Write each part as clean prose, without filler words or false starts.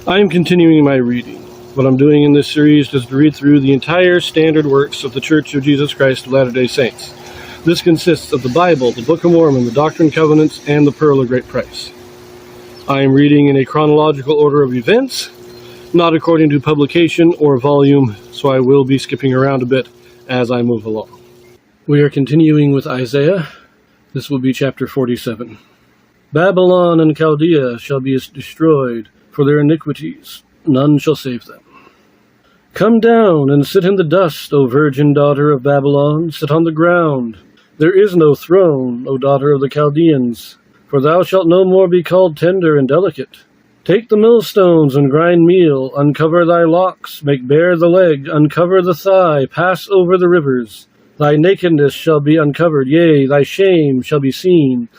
I am continuing my reading. What I'm doing in this series is to read through the entire standard works of the Church of Jesus Christ of Latter-day Saints. This consists of the Bible, the Book of Mormon, the Doctrine and Covenants, and the Pearl of Great Price. I am reading in a chronological order of events, not according to publication or volume, so I will be skipping around a bit as I move along. We are continuing with Isaiah. This will be chapter 47. Babylon and Chaldea shall be destroyed for their iniquities. None shall save them. Come down and sit in the dust, O virgin daughter of Babylon. Sit on the ground. There is no throne, O daughter of the Chaldeans, for thou shalt no more be called tender and delicate. Take the millstones and grind meal, uncover thy locks, make bare the leg, uncover the thigh, pass over the rivers. Thy nakedness shall be uncovered, yea, thy shame shall be seen.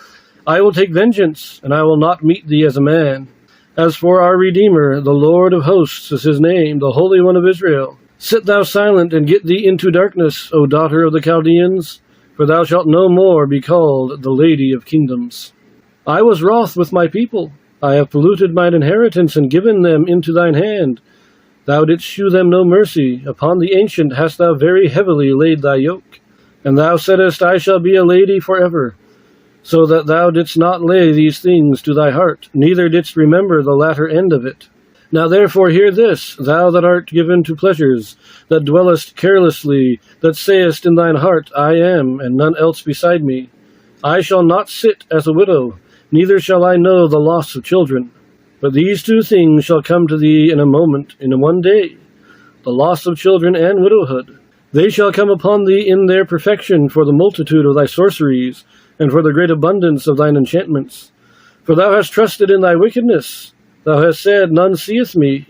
I will take vengeance, and I will not meet thee as a man. As for our Redeemer, the Lord of hosts is his name, the Holy One of Israel. Sit thou silent, and get thee into darkness, O daughter of the Chaldeans, for thou shalt no more be called the Lady of Kingdoms. I was wroth with my people. I have polluted mine inheritance, and given them into thine hand. Thou didst shew them no mercy. Upon the ancient hast thou very heavily laid thy yoke. And thou saidst, I shall be a lady forever. So that thou didst not lay these things to thy heart, neither didst remember the latter end of it. Now therefore hear this, thou that art given to pleasures, that dwellest carelessly, that sayest in thine heart, I am, and none else beside me. I shall not sit as a widow, neither shall I know the loss of children. But these two things shall come to thee in a moment, in one day, the loss of children and widowhood. They shall come upon thee in their perfection for the multitude of thy sorceries, and for the great abundance of thine enchantments. For thou hast trusted in thy wickedness. Thou hast said, None seeth me.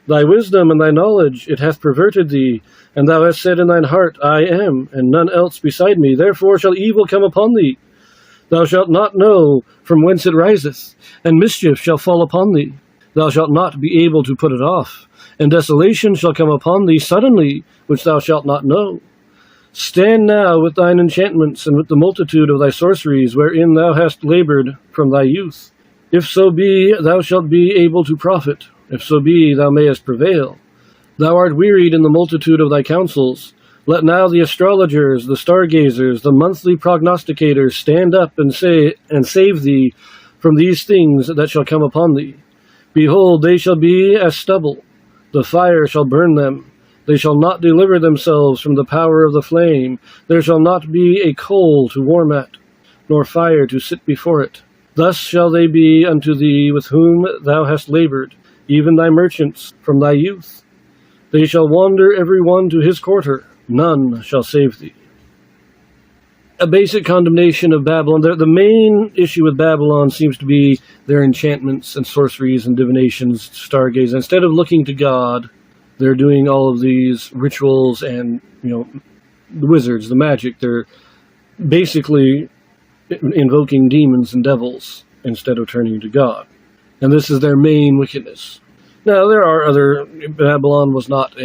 Thy wisdom and thy knowledge, it hath perverted thee. And thou hast said in thine heart, I am, and none else beside me. Therefore shall evil come upon thee. Thou shalt not know from whence it riseth, and mischief shall fall upon thee. Thou shalt not be able to put it off. And desolation shall come upon thee suddenly, which thou shalt not know. Stand now with thine enchantments, and with the multitude of thy sorceries, wherein thou hast labored from thy youth. If so be, thou shalt be able to profit. If so be, thou mayest prevail. Thou art wearied in the multitude of thy counsels. Let now the astrologers, the stargazers, the monthly prognosticators stand up and say, and save thee from these things that shall come upon thee. Behold, they shall be as stubble. The fire shall burn them. They shall not deliver themselves from the power of the flame. There shall not be a coal to warm at, nor fire to sit before it. Thus shall they be unto thee with whom thou hast labored, even thy merchants from thy youth. They shall wander every one to his quarter. None shall save thee. A basic condemnation of Babylon. The main issue with Babylon seems to be their enchantments and sorceries and divinations, stargaze. Instead of looking to God, they're doing all of these rituals and, the wizards, the magic. They're basically invoking demons and devils instead of turning to God. And this is their main wickedness. Now, there are other... Babylon was not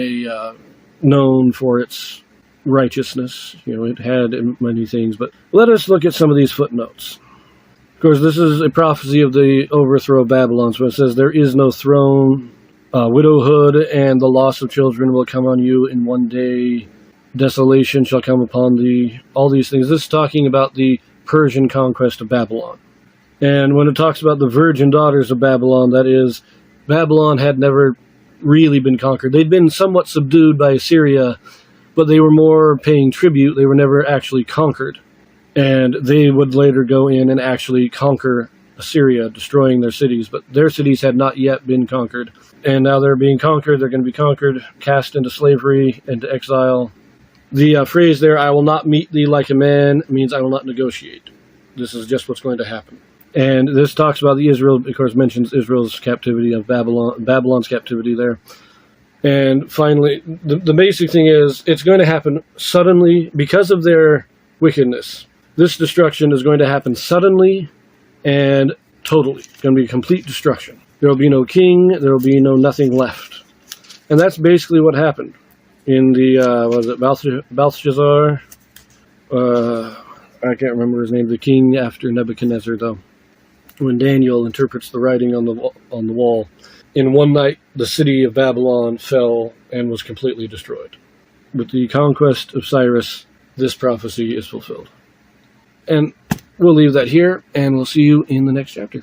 known for its righteousness. It had many things. But let us look at some of these footnotes. Of course, this is a prophecy of the overthrow of Babylon. So it says, there is no throne... widowhood and the loss of children will come on you in one day. Desolation shall come upon thee. All these things. This is talking about the Persian conquest of Babylon. And when it talks about the virgin daughters of Babylon, that is, Babylon had never really been conquered. They'd been somewhat subdued by Assyria, but they were more paying tribute. They were never actually conquered. And they would later go in and actually conquer Assyria, destroying their cities. But their cities had not yet been conquered. And now they're being conquered. They're going to be conquered, cast into slavery, into exile. The phrase there, I will not meet thee like a man, means I will not negotiate. This is just what's going to happen. And this talks about the Israel, of course, mentions Israel's captivity of Babylon's captivity there. And finally, the basic thing is, it's going to happen suddenly because of their wickedness. This destruction is going to happen suddenly and totally. It's going to be complete destruction. There will be no king. There will be nothing left. And that's basically what happened in the, Belshazzar? I can't remember his name, the king after Nebuchadnezzar, though. When Daniel interprets the writing on the wall. In one night, the city of Babylon fell and was completely destroyed. With the conquest of Cyrus, this prophecy is fulfilled. And we'll leave that here, and we'll see you in the next chapter.